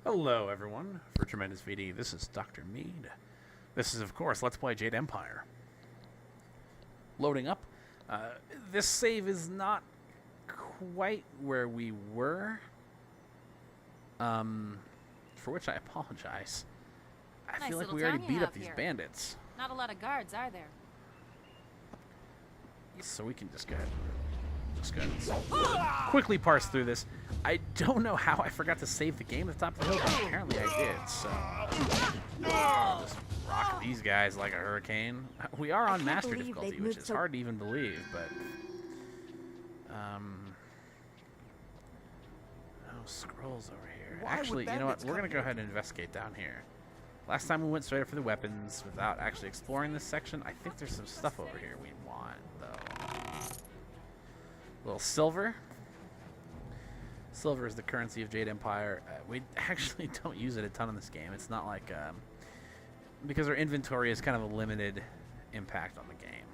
Hello everyone, for Tremendous VD, this is Dr. Mead. This is, of course, Let's Play Jade Empire. Loading up. This save is not quite where we were, for which I apologize. I feel like we already beat up these bandits. Not a lot of guards, are there? So we can just go ahead and quickly parse through this. I don't know how I forgot to save the game at the top of the hill, but apparently I did, so just rock these guys like a hurricane. We are on master difficulty, which is hard to even believe, but no scrolls over here. Actually, you know what? We're gonna go ahead and investigate down here. Last time we went straight for the weapons without actually exploring this section. I think there's some stuff over here we want, though. A little silver. Silver is the currency of Jade Empire. We actually don't use it a ton in this game. It's not like because our inventory is kind of a limited impact on the game.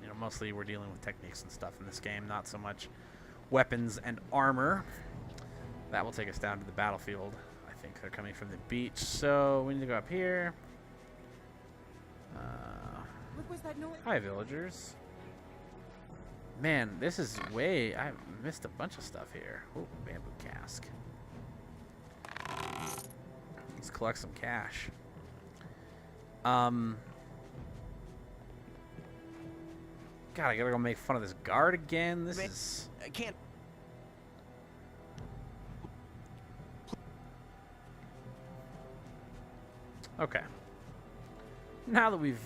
You know, mostly we're dealing with techniques and stuff in this game, not so much weapons and armor. That will take us down to the battlefield. I think they're coming from the beach, so we need to go up here. What was that noise? Hi, villagers. Man, this is way... I missed a bunch of stuff here. Oh, bamboo cask. Let's collect some cash. God, I gotta go make fun of this guard again. This is... I can't. Okay. Now that we've,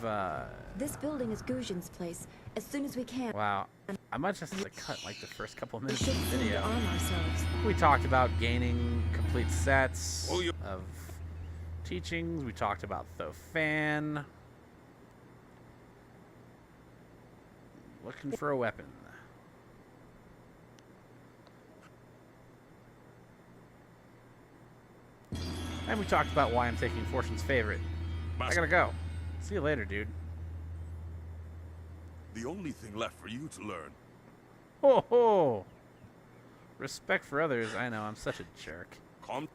This building is Guzhin's place. As soon as we can. Wow. I might just have to cut like the first couple of We minutes should of the soon video. arm ourselves. We talked about gaining complete sets of teachings. We talked about Thofan. Looking for a weapon. And we talked about why I'm taking Fortune's favorite. I gotta go. See you later, dude. The only thing left for you to learn. Ho ho! Respect for others. I know, I'm such a jerk. Calm.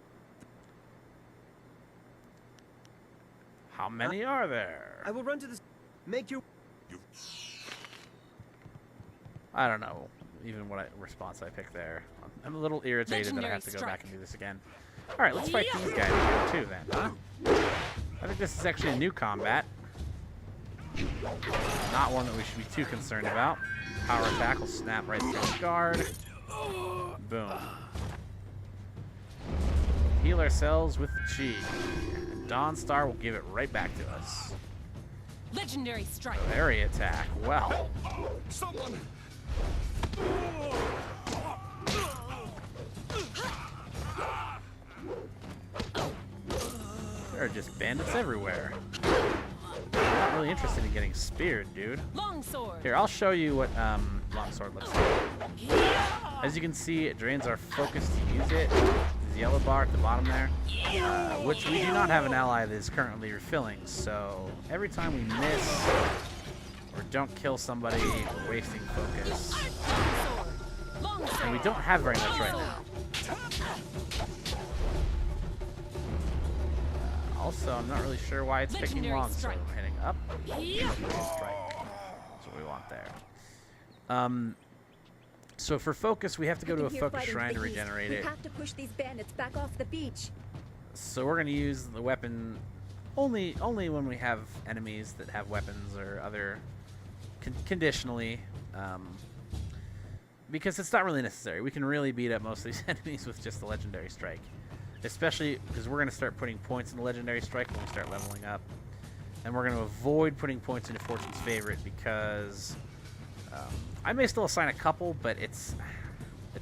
How many are there? I will run to this. Make your. You. I don't know even what response I picked there. I'm a little irritated that I have to go back and do this again. Alright, let's fight these guys here too then, huh? I think this is actually a new combat. Not one that we should be too concerned about. Power attack will snap right through the guard. Boom. Heal ourselves with the chi. And Dawnstar will give it right back to us. Legendary strike. So area attack. Well. Someone. There are just bandits everywhere. I'm not really interested in getting speared, dude. Longsword. Here, I'll show you what longsword looks like. As you can see, it drains our focus to use it. There's a yellow bar at the bottom there, which we do not have an ally that is currently refilling. So every time we miss or don't kill somebody, we're wasting focus. Longsword. And we don't have very much right now. Also, I'm not really sure why it's picking Legendary long, so strike. we're hitting up. Yeah. Strike. That's what we want there. So for focus, we have to go to a focus shrine to regenerate it. We have to push these bandits back off the beach. So we're going to use the weapon only when we have enemies that have weapons or other conditionally, because it's not really necessary. We can really beat up most of these enemies with just the legendary strike. Especially because we're going to start putting points in the legendary strike when we start leveling up. And we're going to avoid putting points into Fortune's favorite because I may still assign a couple, but it's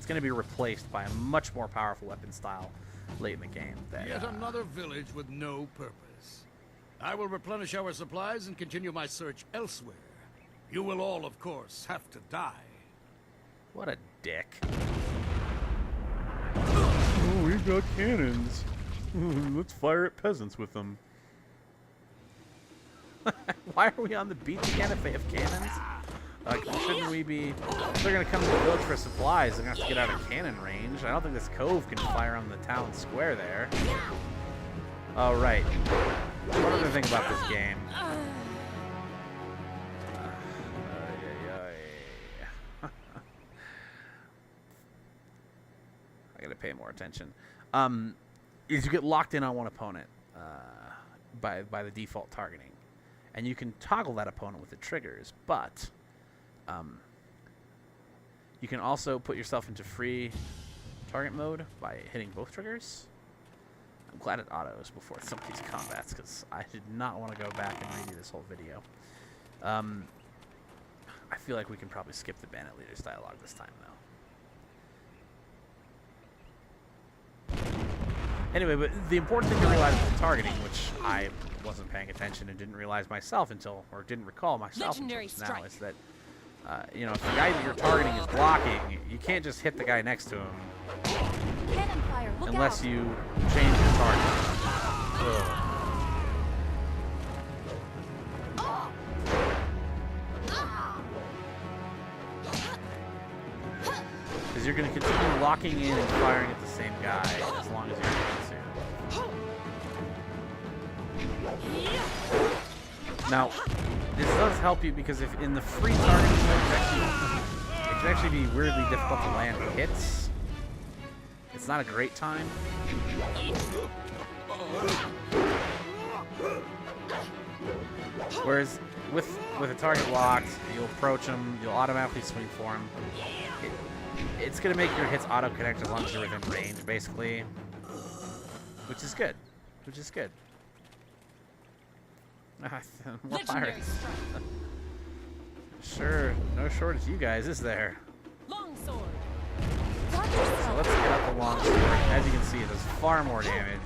going to be replaced by a much more powerful weapon style late in the game. That, Yet another village with no purpose. I will replenish our supplies and continue my search elsewhere. You will all, of course, have to die. What a dick. Oh, we've got cannons. Let's fire at peasants with them. Why are we on the beach again if they have cannons? Shouldn't we we be... If they're going to come to the village for supplies, they're going to have to get out of cannon range. I don't think this cove can fire on the town square there. Oh, right. One other thing about this game. I gotta pay more attention. Is you get locked in on one opponent by the default targeting, and you can toggle that opponent with the triggers, but you can also put yourself into free target mode by hitting both triggers. I'm glad it autos before some of these combats, because I did not want to go back and redo this whole video. I feel like we can probably skip the Bandit Leader's dialogue this time, though. Anyway, but the important thing to realize with targeting, which I wasn't paying attention and didn't realize myself until, or didn't recall myself until Legendary just now, strike. is that, you know, if the guy that you're targeting is blocking, you can't just hit the guy next to him Cannon fire, look unless out. you change your target. Ugh. Because you're going to continue locking in and firing at the same guy as long as you're able to. Now, this does help you because if in the free targeting mode, it can actually be weirdly difficult to land hits. It's not a great time. Whereas with a target locked, you'll approach him, you'll automatically swing for him. It's going to make your hits auto-connect as long as you're within range, basically. Which is good. Which is good. More Legendary pirates. strike. Sure, no shortage of you guys, is there? Longsword. Watch So yourself. let's get out the long sword. As you can see, it does far more damage.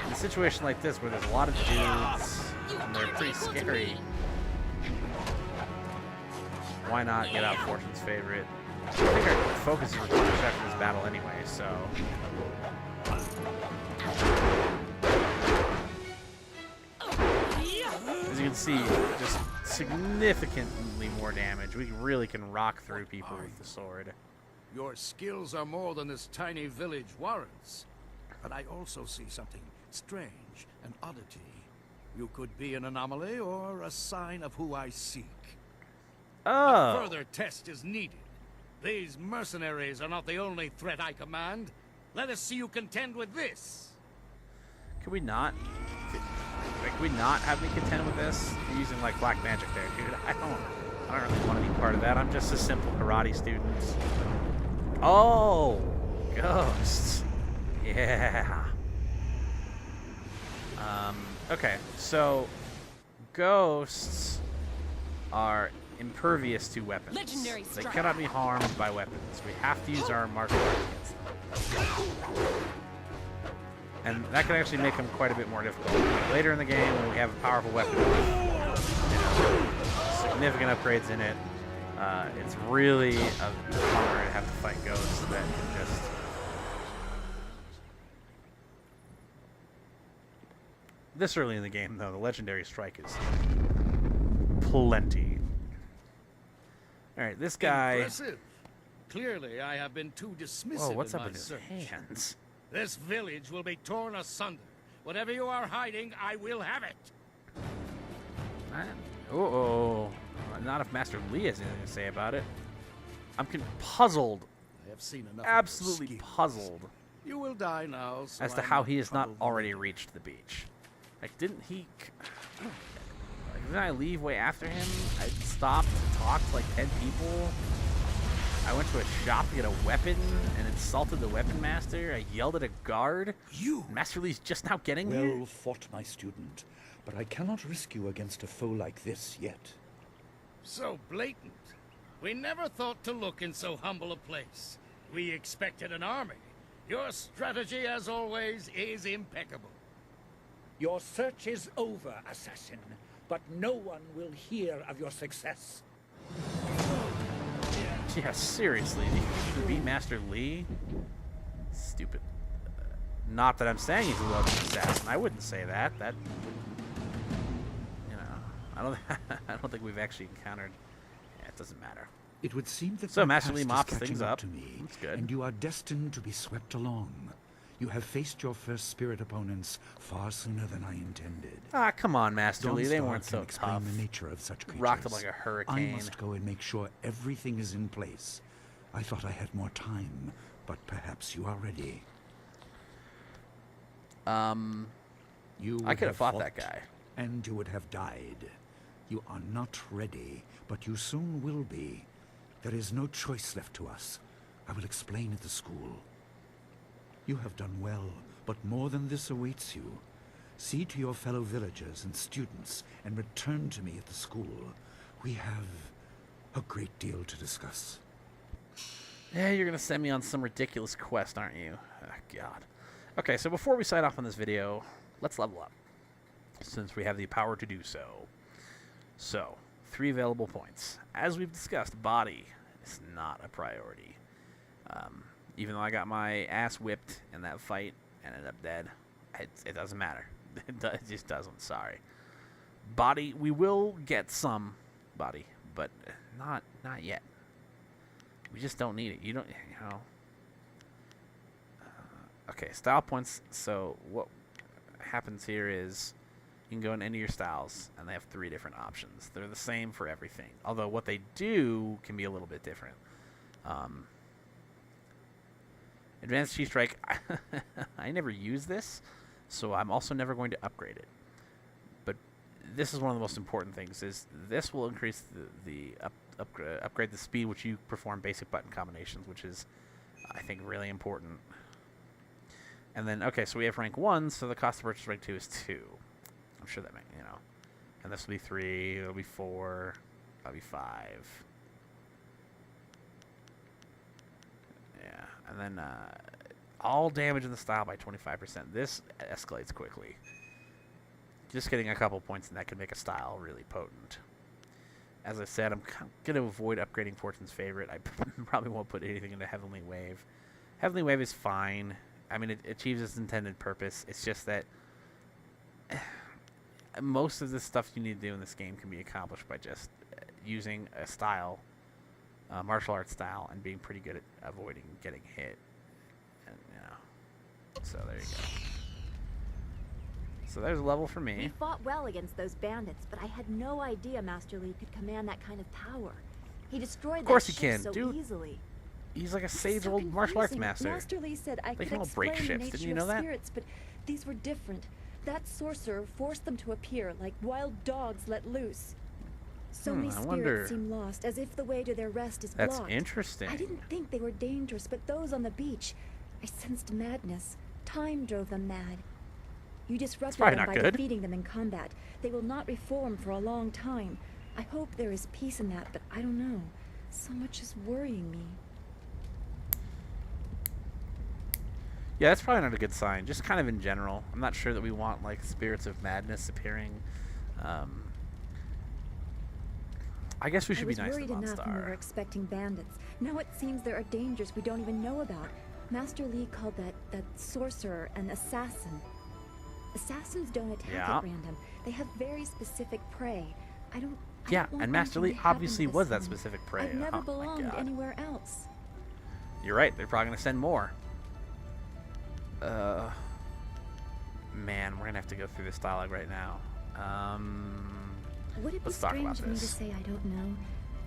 In a situation like this where there's a lot of dudes and they're pretty scary, why not get out Fortune's favorite? I think our focus is replenish after this battle anyway, so... As you can see, just significantly more damage. We really can rock through people with the sword. Your skills are more than this tiny village warrants. But I also see something strange, an oddity. You could be an anomaly or a sign of who I seek. A Oh! further test is needed. These mercenaries are not the only threat I command. Let us see you contend with this. Can we not? Can we not have me contend with this? You're using like black magic there, dude. I don't really want to be part of that. I'm just a simple karate student. Oh, ghosts. Yeah. Okay, so ghosts are impervious to weapons. Legendary They strike. cannot be harmed by weapons. We have to use our martial arts against them. And that can actually make them quite a bit more difficult. Later in the game, when we have a powerful weapon with, you know, significant upgrades in it, it's really a bummer to have to fight ghosts that can just... This early in the game, though, the legendary strike is plenty. Alright, this guy... Impressive. Clearly, I have been too dismissive Whoa, what's in up my in his search. hands? This village will be torn asunder. Whatever you are hiding, I will have it. Uh-oh. Not if Master Lee has anything to say about it. I'm puzzled, I have seen enough. absolutely of your schemes. puzzled, You will die now. So as to I'm how he has not troubled already later. reached the beach. Like, didn't I leave way after him? I stopped to talk to like 10 people. I went to a shop to get a weapon and insulted the weapon master. I yelled at a guard. You! Master Lee's just now getting here. Well fought, my student, but I cannot risk you against a foe like this yet. So blatant. We never thought to look in so humble a place. We expected an army. Your strategy, as always, is impeccable. Your search is over, assassin, but no one will hear of your success. Yeah, seriously, do you think you can beat Master Lee? Stupid. Not that I'm saying he's a low-key assassin. I wouldn't say that. That wouldn't, you know, I don't think we've actually encountered. Yeah, it doesn't matter. It would seem that So my Master Li past is mops catching things up up. to me, That's good. and you are destined to be swept along. You have faced your first spirit opponents far sooner than I intended. Ah, come on, Master Li. They Dawnstar weren't can so explain tough. the nature of such creatures. Rocked them like a I hurricane. must go and make sure everything is in place. I thought I had more time, but perhaps you are ready. You I would could have fought that guy. and you would have died. You are not ready, but you soon will be. There is no choice left to us. I will explain at the school. You have done well, but more than this awaits you. See to your fellow villagers and students, and return to me at the school. We have a great deal to discuss. Yeah, you're gonna send me on some ridiculous quest, aren't you? Oh, God. Okay, so before we sign off on this video, let's level up, since we have the power to do so. So, 3 available points. As we've discussed, body is not a priority. Even though I got my ass whipped in that fight and ended up dead, it doesn't matter. It just doesn't. Sorry. Body, we will get some body, but not yet. We just don't need it. You don't, you know. Okay, style points. So what happens here is you can go in any of your styles, and they have 3 different options. They're the same for everything, although what they do can be a little bit different. Advanced Chi Strike, I never use this, so I'm also never going to upgrade it. But this is one of the most important things, is this will increase upgrade the speed which you perform basic button combinations, which is, I think, really important. And then, okay, so we have rank 1, so the cost to purchase rank 2 is 2. I'm sure that, you know. And this will be 3, it'll be 4, that'll be 5. Yeah, and then all damage in the style by 25%. This escalates quickly. Just getting a couple points in that can make a style really potent. As I said, I'm going to avoid upgrading Fortune's Favorite. I probably won't put anything into Heavenly Wave. Heavenly Wave is fine. I mean, it achieves its intended purpose. It's just that most of the stuff you need to do in this game can be accomplished by just using a style, martial arts style, and being pretty good at avoiding getting hit. And, you know, so there you go. So there's a level for We me. fought well against those bandits, but I had no idea Master Li could command that kind of power. He destroyed Of course that he ship can, so dude. easily. He's like a It's sage so old martial arts confusing. master. Master Li said I They could can all break explain the ships. Didn't nature you know of that? spirits, but these were different. That sorcerer forced them to appear like wild dogs let loose. So many I spirits wonder- seem lost, as if the way to their rest is That's blocked. interesting. I didn't think they were dangerous, but those on the beach, I sensed madness. Time drove them mad. You disrupted probably them not by good. defeating them in combat. They will not reform for a long time. I hope there is peace in that, but I don't know. So much is worrying me. Yeah, that's probably not a good sign. Just kind of in general. I'm not sure that we want, like, spirits of madness appearing. I guess we should be nice to I was worried enough when we were Dawnstar. expecting bandits. Now it seems there are dangers we don't even know about. Master Li called that sorcerer an assassin. Assassins don't attack Yeah. at random. They have very specific prey. I don't Yeah, want and Master anything Li to happen obviously to this was that one. specific prey. I've never Oh my belonged God. anywhere else. You're right. They're probably going to send more. Man, we're going to have to go through this dialogue right now. Would it be Let's talk about strange for me to this. say I don't know?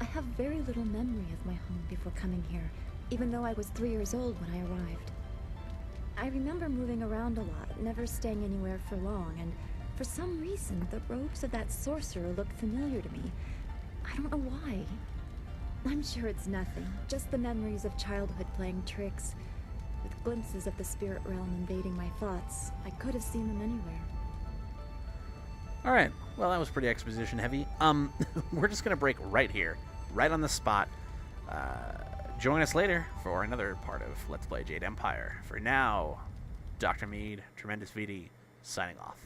I have very little memory of my home before coming here, even though I was 3 years old when I arrived. I remember moving around a lot, never staying anywhere for long, and for some reason, the robes of that sorcerer look familiar to me. I don't know why. I'm sure it's nothing, just the memories of childhood playing tricks. With glimpses of the spirit realm invading my thoughts, I could have seen them anywhere. All right. Well, that was pretty exposition heavy. We're just going to break right here, right on the spot. Join us later for another part of Let's Play Jade Empire. For now, Dr. Mead, Tremendous VD, signing off.